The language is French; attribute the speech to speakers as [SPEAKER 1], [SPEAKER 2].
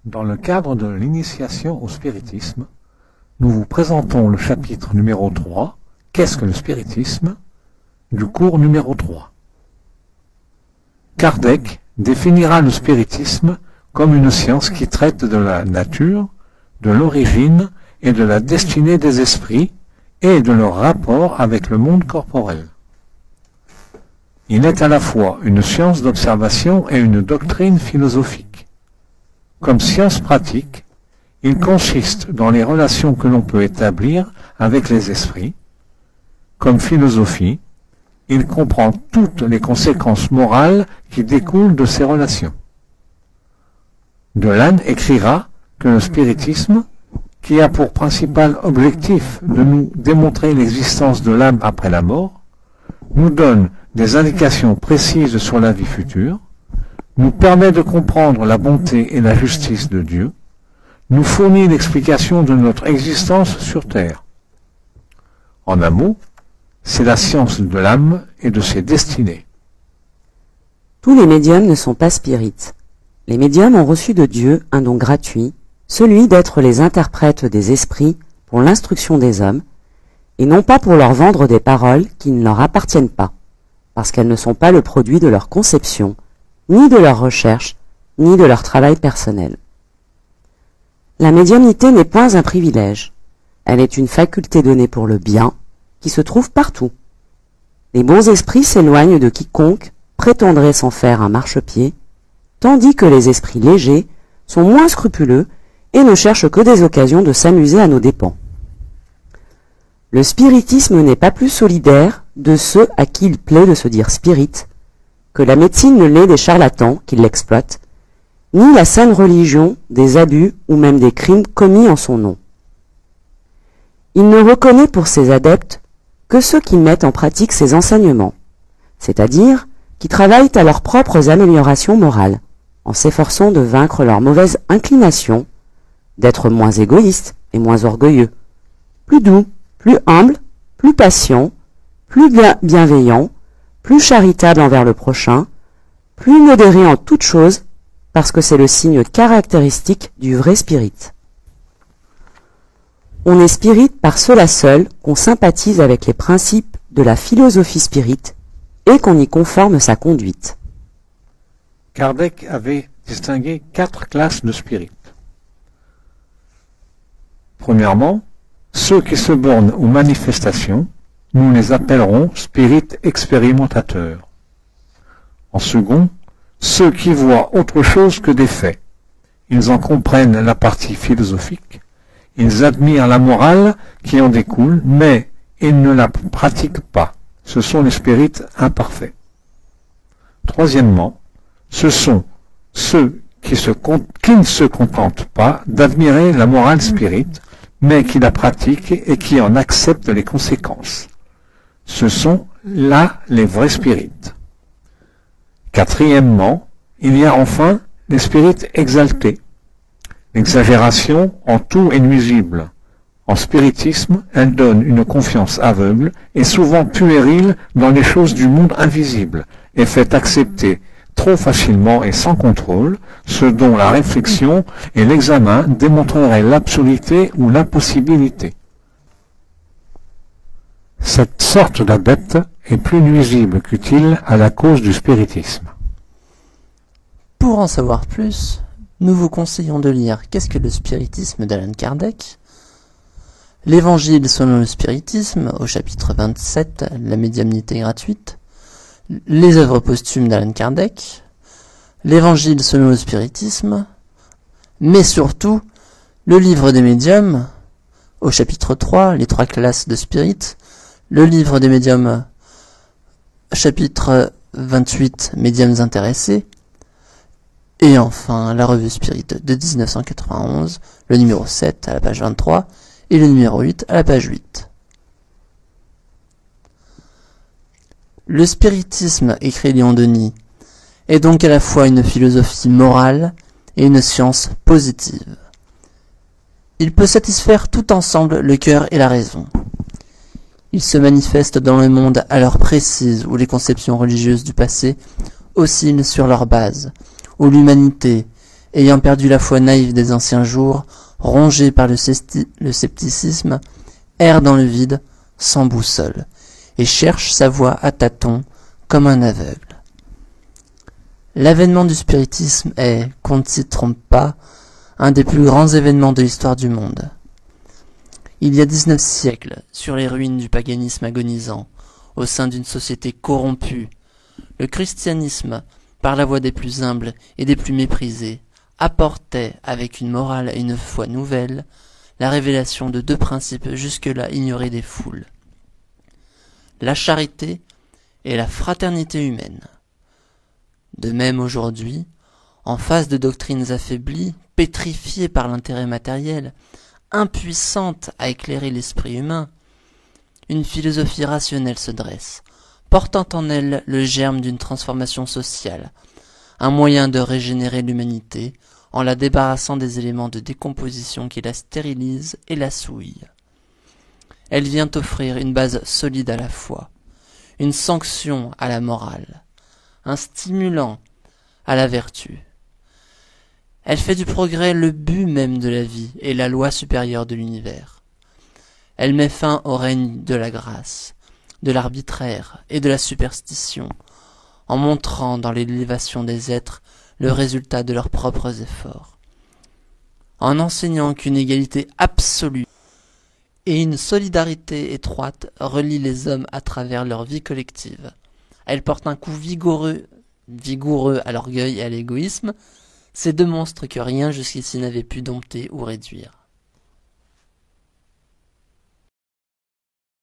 [SPEAKER 1] Dans le cadre de l'initiation au spiritisme, nous vous présentons le chapitre numéro 3, Qu'est-ce que le spiritisme? Du cours numéro 3. Kardec définira le spiritisme comme une science qui traite de la nature, de l'origine et de la destinée des esprits et de leur rapport avec le monde corporel. Il est à la fois une science d'observation et une doctrine philosophique. Comme science pratique, il consiste dans les relations que l'on peut établir avec les esprits. Comme philosophie, il comprend toutes les conséquences morales qui découlent de ces relations. Delanne écrira que le spiritisme, qui a pour principal objectif de nous démontrer l'existence de l'âme après la mort, nous donne des indications précises sur la vie future, nous permet de comprendre la bonté et la justice de Dieu, nous fournit l'explication de notre existence sur terre. En un mot, c'est la science de l'âme et de ses destinées.
[SPEAKER 2] Tous les médiums ne sont pas spirites. Les médiums ont reçu de Dieu un don gratuit, celui d'être les interprètes des esprits pour l'instruction des hommes, et non pas pour leur vendre des paroles qui ne leur appartiennent pas, parce qu'elles ne sont pas le produit de leur conception, ni de leur recherche, ni de leur travail personnel. La médiumnité n'est point un privilège, elle est une faculté donnée pour le bien, qui se trouve partout. Les bons esprits s'éloignent de quiconque prétendrait s'en faire un marchepied, tandis que les esprits légers sont moins scrupuleux et ne cherchent que des occasions de s'amuser à nos dépens. Le spiritisme n'est pas plus solidaire de ceux à qui il plaît de se dire spirit, que la médecine ne l'est des charlatans qui l'exploitent, ni la saine religion des abus ou même des crimes commis en son nom. Il ne reconnaît pour ses adeptes que ceux qui mettent en pratique ses enseignements, c'est-à-dire qui travaillent à leurs propres améliorations morales, en s'efforçant de vaincre leurs mauvaises inclinations, d'être moins égoïstes et moins orgueilleux, plus doux, plus humbles, plus patients, plus bienveillants, plus charitables envers le prochain, plus modérés en toutes choses, parce que c'est le signe caractéristique du vrai spirit. On est spirit par cela seul qu'on sympathise avec les principes de la philosophie spirit et qu'on y conforme sa conduite.
[SPEAKER 1] Kardec avait distingué 4 classes de spirites. Premièrement, ceux qui se bornent aux manifestations, nous les appellerons spirites expérimentateurs. En second, ceux qui voient autre chose que des faits. Ils en comprennent la partie philosophique, ils admirent la morale qui en découle, mais ils ne la pratiquent pas. Ce sont les spirites imparfaits. Troisièmement, ce sont ceux qui ne se contentent pas d'admirer la morale spirite, mais qui la pratiquent et qui en acceptent les conséquences. Ce sont là les vrais spirites. Quatrièmement, il y a enfin les spirites exaltés. L'exagération en tout est nuisible. En spiritisme, elle donne une confiance aveugle et souvent puérile dans les choses du monde invisible et fait accepter trop facilement et sans contrôle ce dont la réflexion et l'examen démontreraient l'absurdité ou l'impossibilité. Cette sorte d'adepte est plus nuisible qu'utile à la cause du spiritisme.
[SPEAKER 3] Pour en savoir plus, nous vous conseillons de lire Qu'est-ce que le spiritisme d'Allan Kardec, l'Évangile selon le spiritisme au chapitre 27, la médiumnité gratuite, les œuvres posthumes d'Allan Kardec, l'Évangile selon le spiritisme, mais surtout le livre des médiums au chapitre 3, les 3 classes de spirites, le livre des médiums chapitre 28, médiums intéressés, et enfin la revue Spirit de 1991, le numéro 7 à la page 23 et le numéro 8 à la page 8. Le spiritisme, écrit Léon Denis, est donc à la fois une philosophie morale et une science positive. Il peut satisfaire tout ensemble le cœur et la raison. Il se manifeste dans le monde à l'heure précise où les conceptions religieuses du passé oscillent sur leur base, où l'humanité ayant perdu la foi naïve des anciens jours, rongé par le scepticisme, erre dans le vide, sans boussole, et cherche sa voie à tâtons, comme un aveugle. L'avènement du spiritisme est, qu'on ne s'y trompe pas, un des plus grands événements de l'histoire du monde. Il y a 19 siècles, sur les ruines du paganisme agonisant, au sein d'une société corrompue, le christianisme, par la voie des plus humbles et des plus méprisés, apportait, avec une morale et une foi nouvelle, la révélation de deux principes jusque-là ignorés des foules: la charité et la fraternité humaine. De même aujourd'hui, en face de doctrines affaiblies, pétrifiées par l'intérêt matériel, impuissantes à éclairer l'esprit humain, une philosophie rationnelle se dresse, portant en elle le germe d'une transformation sociale, un moyen de régénérer l'humanité en la débarrassant des éléments de décomposition qui la stérilisent et la souillent. Elle vient offrir une base solide à la foi, une sanction à la morale, un stimulant à la vertu. Elle fait du progrès le but même de la vie et la loi supérieure de l'univers. Elle met fin au règne de la grâce, de l'arbitraire et de la superstition, en montrant dans l'élévation des êtres le résultat de leurs propres efforts. En enseignant qu'une égalité absolue et une solidarité étroite relient les hommes à travers leur vie collective, elle porte un coup vigoureux à l'orgueil et à l'égoïsme, ces deux monstres que rien jusqu'ici n'avait pu dompter ou réduire.